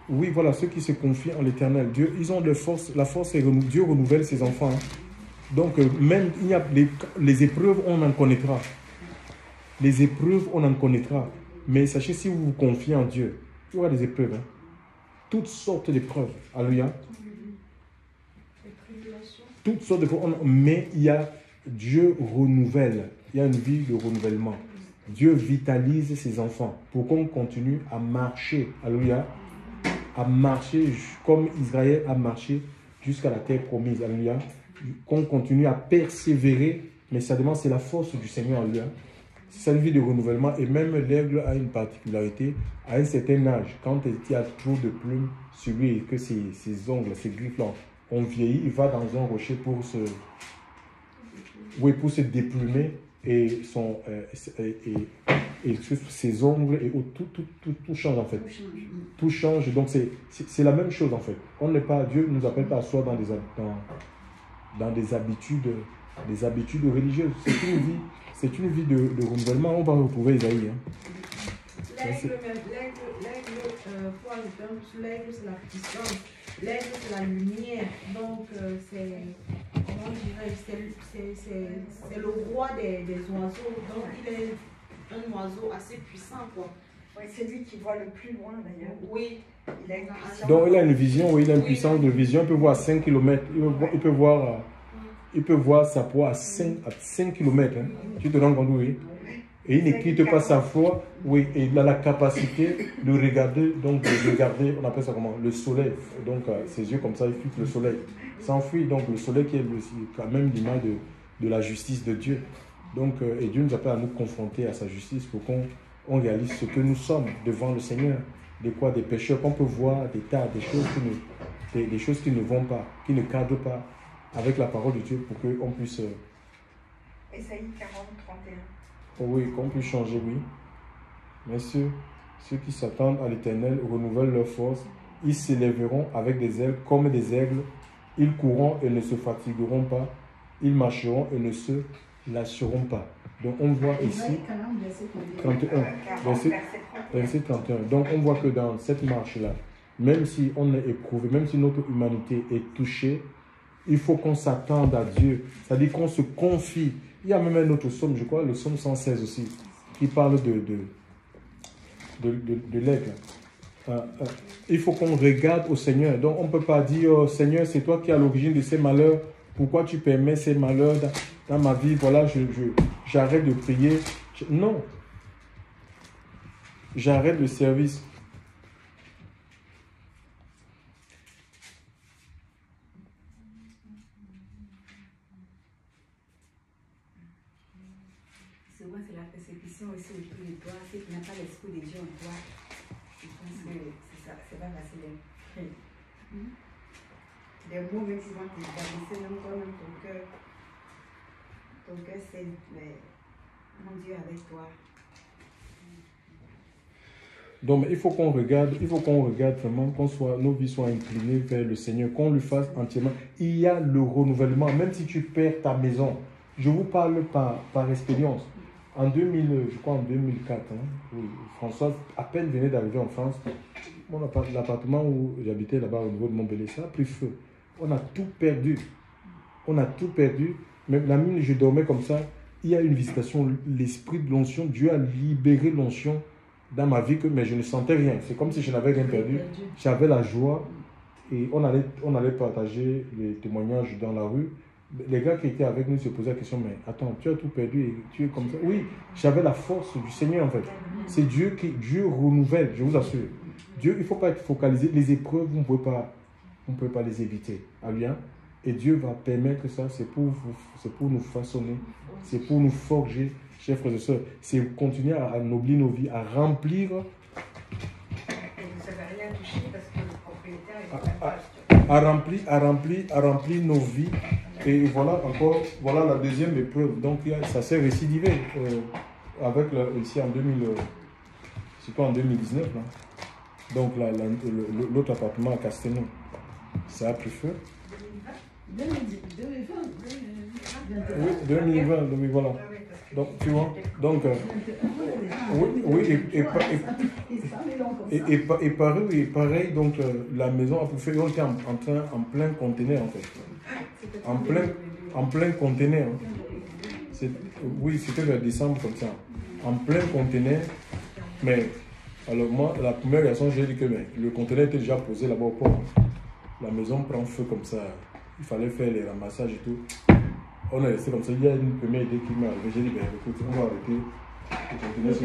Oui, voilà, ceux qui se confient en l'Éternel. Dieu, ils ont leur force. La force est renouvelée. Dieu renouvelle ses enfants. Hein. Donc, même il y a les épreuves, on en connaîtra. Les épreuves, on en connaîtra. Mais sachez, si vous vous confiez en Dieu, il y aura des épreuves. Hein. Toutes sortes d'épreuves. Alléluia. Toutes sortes d'épreuves. Mais il y a Dieu renouvelle. Il y a une vie de renouvellement. Dieu vitalise ses enfants pour qu'on continue à marcher. Alléluia. À marcher comme Israël a marché jusqu'à la terre promise. Alléluia. Qu'on continue à persévérer, mais ça demande, c'est la force du Seigneur. Alléluia. C'est une vie de renouvellement. Et même l'aigle a une particularité. À un certain âge, quand il y a trop de plumes sur lui et que ses ongles, ses griffes là, ont vieilli, il va dans un rocher pour se déplumer et ses ongles et tout change en fait. Tout change. Donc c'est la même chose en fait. Dieu ne nous appelle pas à soi dans des habitudes religieuses. C'est une vie de renouvellement. On va retrouver Isaïe. Hein. L'aigle, c'est la puissance. L'aigle, c'est la lumière. Donc, comment c'est le roi des oiseaux. Donc, il est un oiseau assez puissant, quoi. Oui, c'est lui qui voit le plus loin, d'ailleurs. Oui. Il a une puissance. Donc, il a une vision, oui, il a une puissance de vision. Il peut voir à 5 km. Il peut voir sa proie à 5 km. Hein. Tu te rends compte, oui. Et il ne quitte pas sa foi, oui, et il a la capacité de regarder, on appelle ça comment? Le soleil. Donc, ses yeux comme ça, il fixe le soleil. S'enfuit, donc le soleil qui est quand même l'image de la justice de Dieu. Donc, et Dieu nous appelle à nous confronter à sa justice pour qu'on réalise ce que nous sommes devant le Seigneur. Des pécheurs qu'on peut voir, des choses qui ne vont pas, qui ne cadrent pas avec la parole de Dieu pour qu'on puisse... Ésaïe 40, 31. Oh oui, qu'on puisse changer, oui. Mais ceux qui s'attendent à l'Éternel renouvellent leur force. Ils s'élèveront avec des ailes comme des aigles. Ils courront et ne se fatigueront pas. Ils marcheront et ne se lasseront pas. Donc on voit ici 31. Verset 31. Donc on voit que dans cette marche-là, même si on est éprouvé, même si notre humanité est touchée, il faut qu'on s'attende à Dieu. C'est-à-dire qu'on se confie. Il y a même un autre psaume, je crois, le psaume 116 aussi, qui parle de l'aigle. Il faut qu'on regarde au Seigneur. Donc on ne peut pas dire, oh, Seigneur, c'est toi qui es à l'origine de ces malheurs. Pourquoi tu permets ces malheurs dans ma vie? Voilà, j'arrête de prier. Non. J'arrête le service. Souvent, c'est la persécution aussi autour de toi. Si tu n'as pas l'esprit de Dieu en toi, je pense que c'est pas facile d'être. Des mots même qui vont te balancer, même toi-même, ton cœur. Ton cœur, c'est mon Dieu avec toi. Donc, il faut qu'on regarde vraiment, nos vies soient inclinées vers le Seigneur, qu'on lui fasse entièrement. Il y a le renouvellement, même si tu perds ta maison. Je vous parle par expérience. En 2004, hein, oui, Françoise à peine venait d'arriver en France. L'appartement où j'habitais là-bas au niveau de Montpellier, ça a pris feu. On a tout perdu. On a tout perdu. Même la nuit, je dormais comme ça. il y a une visitation, l'esprit de l'onction, Dieu a libéré l'onction dans ma vie, mais je ne sentais rien. C'est comme si je n'avais rien perdu. J'avais la joie et on allait partager les témoignages dans la rue. Les gars qui étaient avec nous se posaient la question, mais attends, tu as tout perdu et tu es comme ça. Oui, j'avais la force du Seigneur en fait. C'est Dieu Dieu renouvelle, je vous assure. Dieu, il ne faut pas être focalisé. Les épreuves, vous ne pouvez pas les éviter. Alléluia. Et Dieu va permettre ça, c'est pour nous façonner, c'est pour nous forger, chers frères et sœurs. C'est continuer à ennoblir nos vies, à remplir. Et vous n'avez rien touché parce que le propriétaire est à remplir nos vies. Et voilà encore, voilà la deuxième épreuve. Donc ça s'est récidivé avec ici en 2019. Là. Donc l'autre appartement à Castelnau, ça a pris feu. 2020, voilà. Donc, tu vois, donc, et pareil, donc, la maison a pu faire, on était en plein conteneur, en fait. En plein conteneur. Oui, c'était le décembre, comme ça. En plein conteneur, mais, alors moi, la première réaction, j'ai dit que le conteneur était déjà posé là-bas au port. La maison prend feu comme ça. Il fallait faire les ramassages et tout. On a laissé comme ça. Il y a une première idée qui m'est arrivée. J'ai dit, écoute, on va arrêter le conteneur.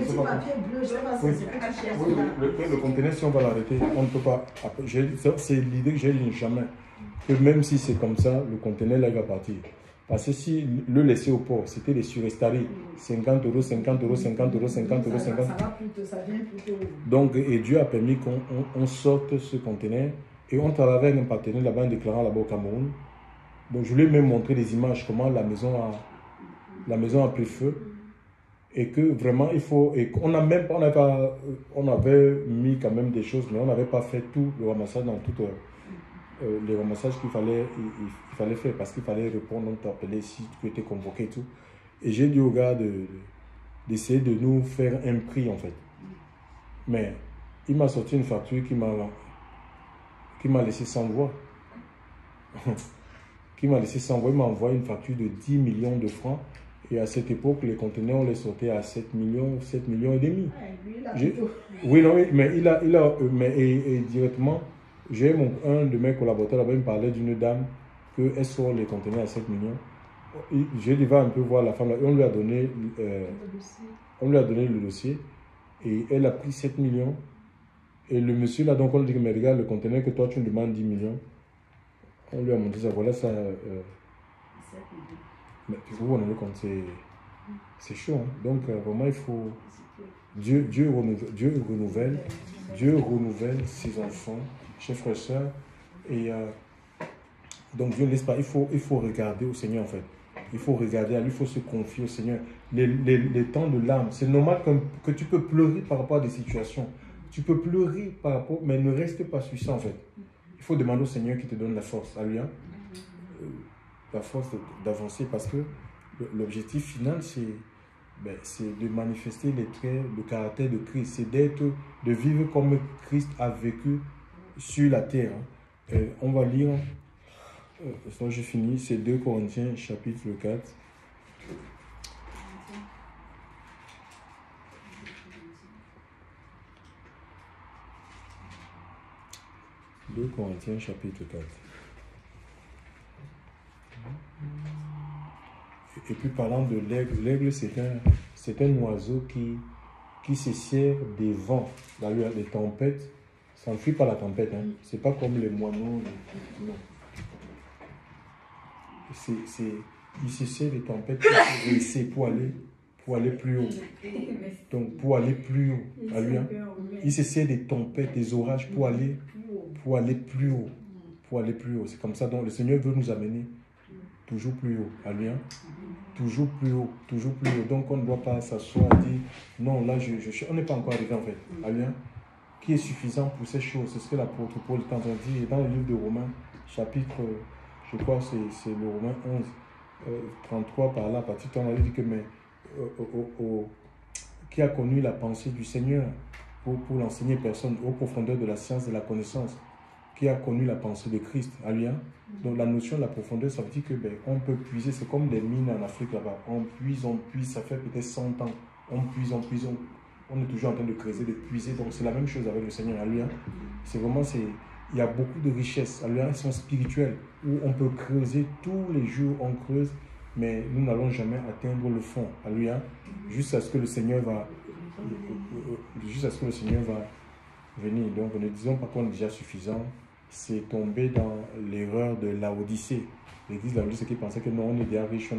Le conteneur, si on va l'arrêter, on ne peut pas. C'est l'idée que j'ai dit jamais. Que même si c'est comme ça, le conteneur, là, il va partir. Parce que si le laisser au port, c'était les surestaries. 50 euros, 50 euros, 50 euros, 50 euros, 50 euros. Donc, et Dieu a permis qu'on sorte ce conteneur. Et on travaillait avec un partenaire là-bas, un déclarant là-bas au Cameroun. Donc je lui ai même montré des images, comment la maison a pris feu. Et que vraiment, il faut... Et on avait mis quand même des choses, mais on n'avait pas fait tout le ramassage dans tout les ramassages qu'il fallait faire, parce qu'il fallait répondre, on t'appelait si tu étais convoqué et tout. Et j'ai dit au gars d'essayer de nous faire un prix, en fait. Mais il m'a sorti une facture qui m'a laissé sans voix. Il m'a envoyé une facture de 10 millions de francs. Et à cette époque, les conteneurs, on les sortait à 7 millions et demi. Oui, non, mais et directement, j'ai un de mes collaborateurs là-bas, il me parlait d'une dame qu'elle sort les conteneurs à 7 millions. J'ai dit, va un peu voir la femme là. Et on lui a donné le dossier. Et elle a pris 7 millions. Et le monsieur là, donc on lui dit, mais regarde, le conteneur que toi tu me demandes 10 millions. On lui a montré ça, voilà ça. Mais vous vous rendez compte, c'est chaud. Hein? Donc vraiment, il faut. Dieu renouvelle ses enfants, chers frères et sœurs. Et donc Dieu ne laisse pas, il faut regarder au Seigneur en fait. Il faut regarder à lui, il faut se confier au Seigneur. Les temps de larmes, c'est normal que tu peux pleurer par rapport à des situations. Tu peux pleurer par rapport, mais ne reste pas suissant en fait. Il faut demander au Seigneur qui te donne la force. Alléluia. La force d'avancer parce que l'objectif final, c'est de manifester les traits, le caractère de Christ. C'est de vivre comme Christ a vécu sur la terre. On va lire, sinon je finis, c'est 2 Corinthiens chapitre 4. 2 Corinthiens chapitre 4. Et puis parlant de l'aigle, l'aigle c'est un oiseau qui se sert des vents, des tempêtes. Ça ne fuit pas la tempête, hein. C'est pas comme les moineaux. Non. Il se sert des tempêtes pour aller plus haut. Donc pour aller plus haut. Il se sert des tempêtes, des orages pour aller plus haut. Pour aller plus haut. C'est comme ça. Donc le Seigneur veut nous amener toujours plus haut. Alléluia. Toujours plus haut. Toujours plus haut. Donc on ne doit pas s'asseoir et dire non, là on n'est pas encore arrivé en fait. Alléluia. Qui est suffisant pour ces choses. C'est ce que l'apôtre Paul est en train de dire dans le livre de Romains, chapitre, je crois c'est le Romains 11, 33 par là, à partir de temps, on a dit que qui a connu la pensée du Seigneur pour l'enseigner personne aux profondeurs de la science et de la connaissance. qui a connu la pensée de Christ. Alléluia. Donc la notion de la profondeur, ça veut dire que on peut puiser, c'est comme des mines en Afrique là-bas. On puise, ça fait peut-être 100 ans. On puise, on est toujours en train de creuser, de puiser. Donc c'est la même chose avec le Seigneur. Alléluia. C'est vraiment, il y a beaucoup de richesses. Alléluia. Elles sont spirituelles, où on peut creuser tous les jours, on creuse, mais nous n'allons jamais atteindre le fond. Alléluia. Jusqu'à ce que le Seigneur va venir. Donc ne disons pas qu'on est déjà suffisant. C'est tomber dans l'erreur de Laodicée. L'église de Laodicée qui pensait que non, on est déjà riche,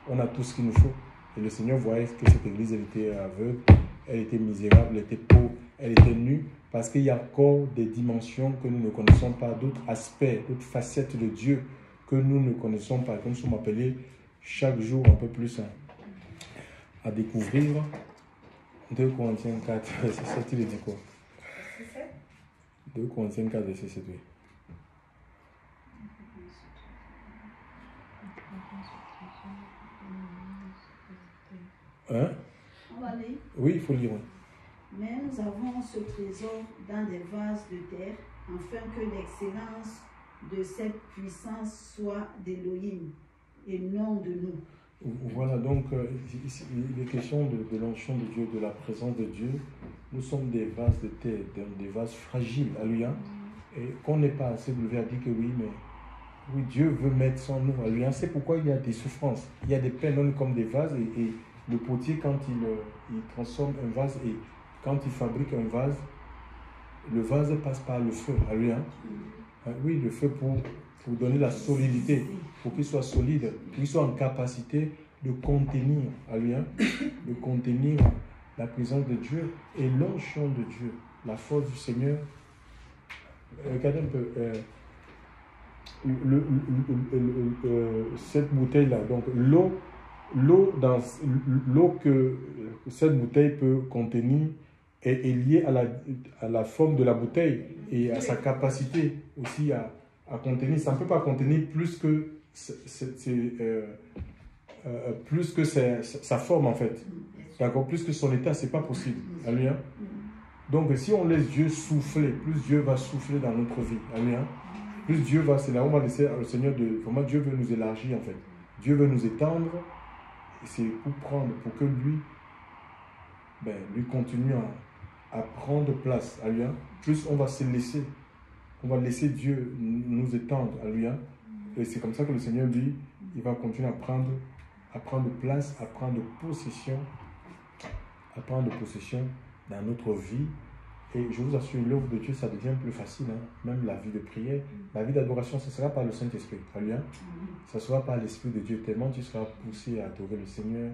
on a tout ce qu'il nous faut. Et le Seigneur voyait que cette église, elle était aveugle, elle était misérable, elle était pauvre, elle était nue, parce qu'il y a encore des dimensions que nous ne connaissons pas, d'autres aspects, d'autres facettes de Dieu que nous ne connaissons pas, que nous sommes appelés chaque jour un peu plus à découvrir. 2 Corinthiens 4, verset 7, il dit quoi? 2 Corinthiens 4, verset 7, oui. Hein? On va lire. Oui, il faut lire. Mais nous avons ce trésor dans des vases de terre, afin que l'excellence de cette puissance soit d'Élohim et non de nous. Voilà, donc il est question de l'onction de Dieu, de la présence de Dieu. Nous sommes des vases de terre, des vases fragiles, alléluia. Et qu'on n'est pas assez levé à dire que oui, mais oui, Dieu veut mettre son nous, alléluia. C'est pourquoi il y a des souffrances, il y a des peines, on est comme des vases. Et le potier, quand il transforme un vase et quand il fabrique un vase, le vase passe par le feu, alléluia. Oui, le feu pour donner la solidité, pour qu'il soit solide, pour qu'il soit en capacité de contenir, alléluia, de contenir la présence de Dieu et l'onction de Dieu, la force du Seigneur. Regardez un peu, cette bouteille-là, donc l'eau que cette bouteille peut contenir est liée à la forme de la bouteille et à sa capacité aussi à contenir. Ça ne peut pas contenir plus que sa forme en fait. D'accord, plus que son état, c'est pas possible. Alléluia. Donc si on laisse Dieu souffler, plus Dieu va souffler dans notre vie. Alléluia. Plus Dieu va, c'est là où on va laisser le Seigneur vraiment Dieu veut nous élargir en fait. Dieu veut nous étendre. Et c'est pour que lui continue à prendre place. Alléluia. Plus on va se laisser. On va laisser Dieu nous étendre. Alléluia. Et c'est comme ça que le Seigneur dit, il va continuer à prendre place, à prendre possession dans notre vie. Et je vous assure, l'œuvre de Dieu, ça devient plus facile. Même la vie de prière, la vie d'adoration, ce sera par le Saint-Esprit. Alléluia. Ça sera par l'Esprit de Dieu. Tellement tu seras poussé à adorer le Seigneur,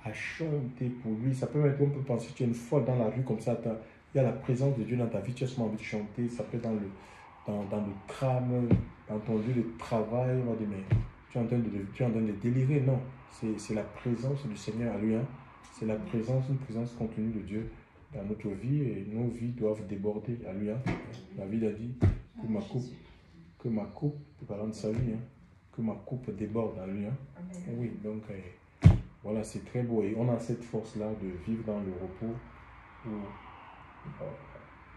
à chanter pour lui. Ça peut être, on peut penser que tu es une fois dans la rue comme ça, il y a la présence de Dieu dans ta vie, tu as seulement envie de chanter. Ça peut être dans le tram, dans ton lieu de travail. On va dire, mais tu es en train de délirer. Non, c'est la présence du Seigneur. Alléluia. C'est une présence contenue de Dieu dans notre vie, et nos vies doivent déborder. Alléluia. David a dit que ma coupe, parlant de sa vie, que ma coupe déborde. Alléluia. Oui, donc voilà, c'est très beau, et on a cette force-là de vivre dans le repos.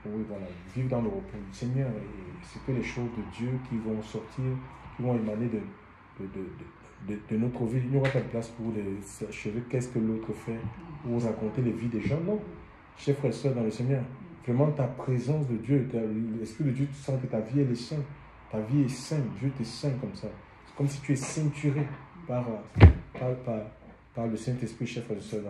Oui, voilà, vivre dans le repos du Seigneur, et c'est que les choses de Dieu qui vont sortir, qui vont émaner de notre vie. Il n'y aura pas de place pour les cheveux, qu'est-ce que l'autre fait, ou raconter les vies des gens. Non, chers frères et sœurs dans le Seigneur, vraiment ta présence de Dieu, l'Esprit de Dieu, tu sens que ta vie elle est sainte, ta vie est sainte, Dieu t'est saint comme ça. C'est comme si tu es ceinturé par le Saint-Esprit, chers frères et sœurs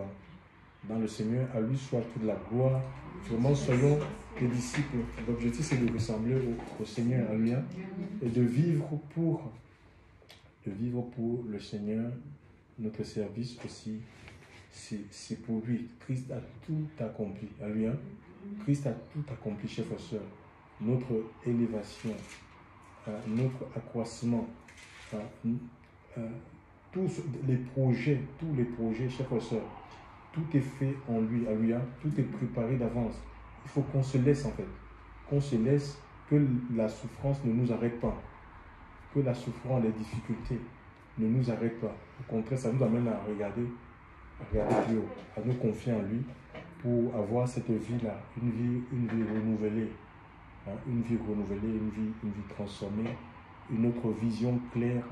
dans le Seigneur. À lui soit toute la gloire. Vraiment, soyons des disciples. L'objectif, c'est de ressembler au Seigneur, alléluia, et de vivre pour le Seigneur. Notre service aussi, c'est pour lui. Christ a tout accompli. Alléluia. Christ a tout accompli, chers frères et sœurs. Notre élévation, notre accroissement, tous les projets, chers frères et sœurs, tout est fait en lui. Alléluia. Tout est préparé d'avance. Il faut qu'on se laisse en fait. Qu'on se laisse, que la souffrance ne nous arrête pas. Que la souffrance, les difficultés ne nous arrêtent pas. Au contraire, ça nous amène à regarder plus haut, à nous confier en lui pour avoir cette vie-là, une vie renouvelée, hein, une vie renouvelée, une vie transformée, une autre vision claire.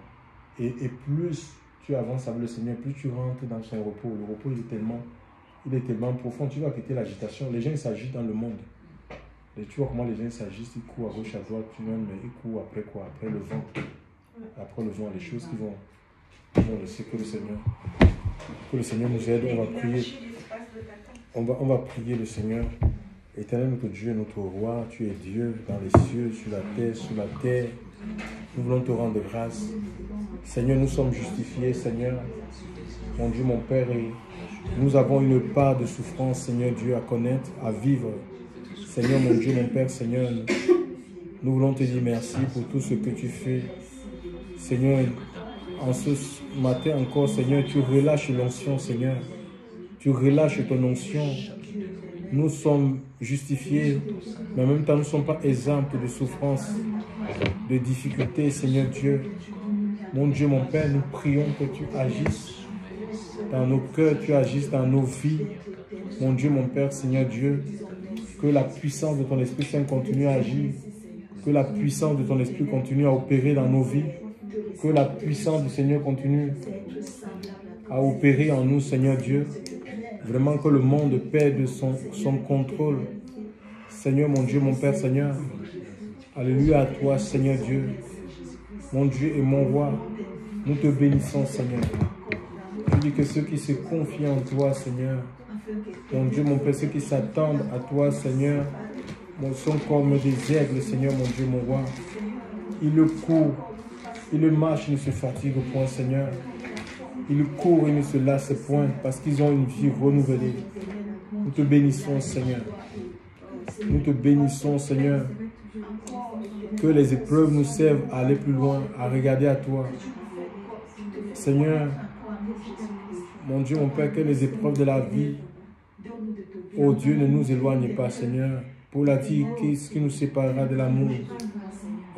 Et plus tu avances avec le Seigneur, plus tu rentres dans son repos. Le repos, il est tellement profond. Tu vas quitter l'agitation. Les gens s'agitent dans le monde. Et tu vois comment les gens s'agissent, ils courent à gauche, à droite, mais ils courent après quoi? Après le vent. Après le vent, les choses qui vont laisser que le Seigneur nous aide. On va prier. On va prier le Seigneur. Éternel notre Dieu, notre roi, tu es Dieu dans les cieux, sur la terre, sous la terre. Nous voulons te rendre grâce. Seigneur, nous sommes justifiés, Seigneur. Mon Dieu, mon Père, et nous avons une part de souffrance, Seigneur Dieu, à connaître, à vivre. Seigneur, mon Dieu, mon Père, Seigneur, nous voulons te dire merci pour tout ce que tu fais. Seigneur, en ce matin encore, Seigneur, tu relâches l'onction, Seigneur. Tu relâches ton onction. Nous sommes justifiés, mais en même temps, nous ne sommes pas exempts de souffrance, de difficultés, Seigneur Dieu. Mon Dieu, mon Père, nous prions que tu agisses dans nos cœurs, tu agisses dans nos vies. Mon Dieu, mon Père, Seigneur Dieu, que la puissance de ton Esprit Saint continue à agir, que la puissance de ton Esprit continue à opérer dans nos vies, que la puissance du Seigneur continue à opérer en nous, Seigneur Dieu. Vraiment que le monde perde son contrôle. Seigneur, mon Dieu, mon Père, Seigneur. Alléluia à toi, Seigneur Dieu. Mon Dieu et mon roi, nous te bénissons, Seigneur. Tu dis que ceux qui se confient en toi, Seigneur, mon Dieu, mon Père, ceux qui s'attendent à toi, Seigneur, sont comme des aigles, Seigneur, mon Dieu, mon roi. Ils le courent, ils le marchent, ils ne se fatiguent point, Seigneur. Ils courent et ne se lassent point parce qu'ils ont une vie renouvelée. Nous te bénissons, Seigneur. Nous te bénissons, Seigneur. Que les épreuves nous servent à aller plus loin, à regarder à toi. Seigneur, mon Dieu, mon Père, que les épreuves de la vie, oh Dieu, ne nous éloignent pas, Seigneur. Pour la dire, qu'est-ce qui nous séparera de l'amour?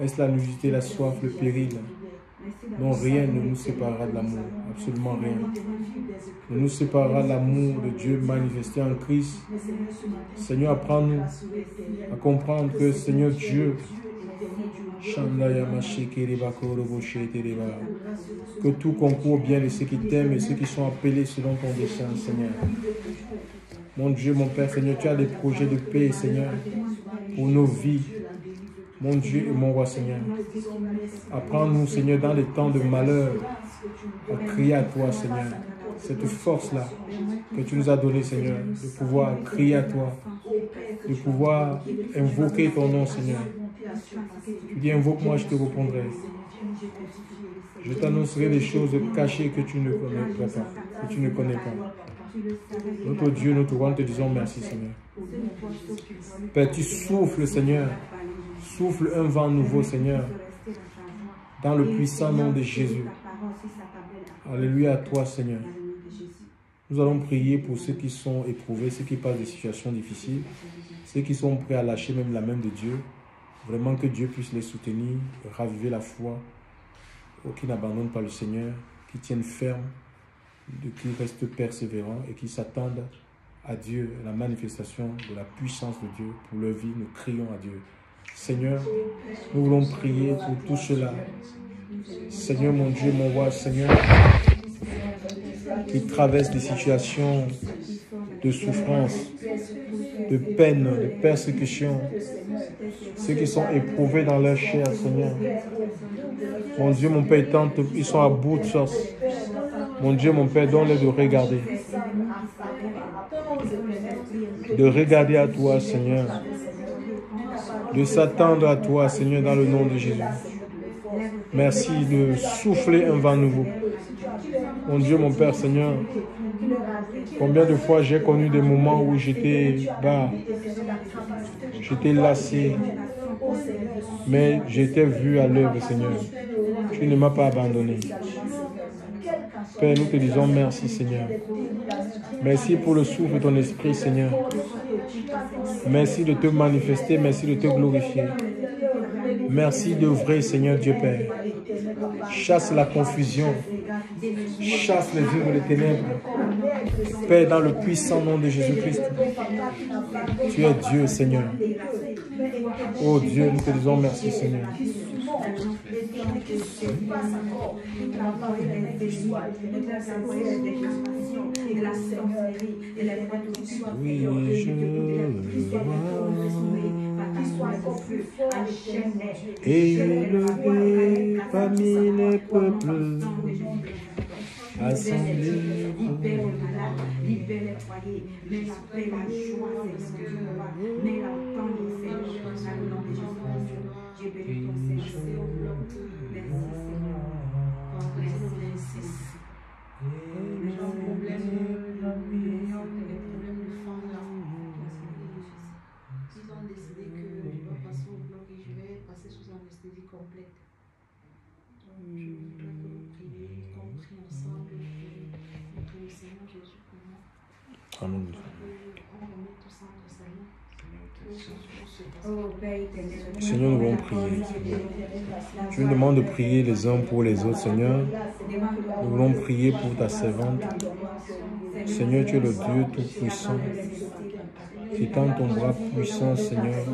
Est-ce la nudité, la soif, le péril? Non, rien ne nous séparera de l'amour, absolument rien. Ne nous séparera de l'amour de Dieu manifesté en Christ. Seigneur, apprends-nous à comprendre que, Seigneur Dieu, que tout concourt bien de ceux qui t'aiment et ceux qui sont appelés selon ton dessein, Seigneur. Mon Dieu, mon Père, Seigneur, tu as des projets de paix, Seigneur, pour nos vies. Mon Dieu et mon roi, Seigneur. Apprends-nous, Seigneur, dans les temps de malheur, à crier à toi, Seigneur. Cette force-là que tu nous as donnée, Seigneur, de pouvoir crier à toi, de pouvoir invoquer ton nom, Seigneur. Tu dis, invoque-moi, je te répondrai. Je t'annoncerai des choses cachées que tu ne connais pas, que tu ne connais pas. Notre Dieu, notre roi, nous te disons merci, Seigneur. Père, tu souffles, Seigneur. Souffle un vent nouveau, Seigneur, dans le puissant nom de Jésus. Alléluia à toi, Seigneur. Nous allons prier pour ceux qui sont éprouvés, ceux qui passent des situations difficiles, ceux qui sont prêts à lâcher même la main de Dieu. Vraiment que Dieu puisse les soutenir, raviver la foi, qui n'abandonnent pas le Seigneur, qui tiennent ferme, qui restent persévérants et qui s'attendent à Dieu, à la manifestation de la puissance de Dieu pour leur vie. Nous crions à Dieu. Seigneur, nous voulons prier pour tout cela. Seigneur, mon Dieu, mon roi, Seigneur, qui traversent des situations de souffrance, de peine, de persécution, ceux qui sont éprouvés dans leur chair, Seigneur. Mon Dieu, mon Père, ils sont à bout de force. Mon Dieu, mon Père, donne-les de regarder à toi, Seigneur, de s'attendre à toi, Seigneur, dans le nom de Jésus. Merci de souffler un vent nouveau. Mon Dieu, mon Père, Seigneur, combien de fois j'ai connu des moments où j'étais bas, j'étais lassé, mais j'étais vu à l'œuvre, Seigneur. Tu ne m'as pas abandonné. Père, nous te disons merci, Seigneur. Merci pour le souffle de ton esprit, Seigneur. Merci de te manifester, merci de te glorifier. Merci d'œuvrer, Seigneur Dieu Père. Chasse la confusion, chasse les œuvres des ténèbres. Père, dans le puissant nom de Jésus-Christ, tu es Dieu, Seigneur. Oh Dieu, nous te disons merci, Seigneur. Oui, je élevé parmi les peuples, assemblés. Libère le malade, libère les foyers, mets la paix, la joie, Seigneur, mets la paix, Seigneur, dans le nom de Jésus. J'ai béni ton Seigneur. Merci, Seigneur. Merci. Les gens ont problème de fond là. Ils ont décidé que je dois passer au bloc et je vais passer sous anesthésie complète. Donc je voudrais que vous priez, qu'on prie ensemble pour le Seigneur Jésus pour moi. Amen. On remet tout ça entre sa main. Seigneur, nous voulons prier. Tu nous demandes de prier les uns pour les autres, Seigneur. Nous voulons prier pour ta servante. Seigneur, tu es le Dieu Tout-Puissant. Étends ton bras puissant, Seigneur.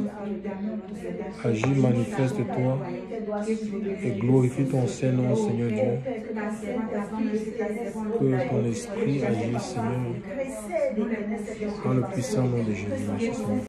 Agis, manifeste-toi et glorifie ton Saint-Nom, Seigneur Dieu. Que ton esprit agisse, Seigneur, dans le puissant nom de Jésus. Merci, Seigneur.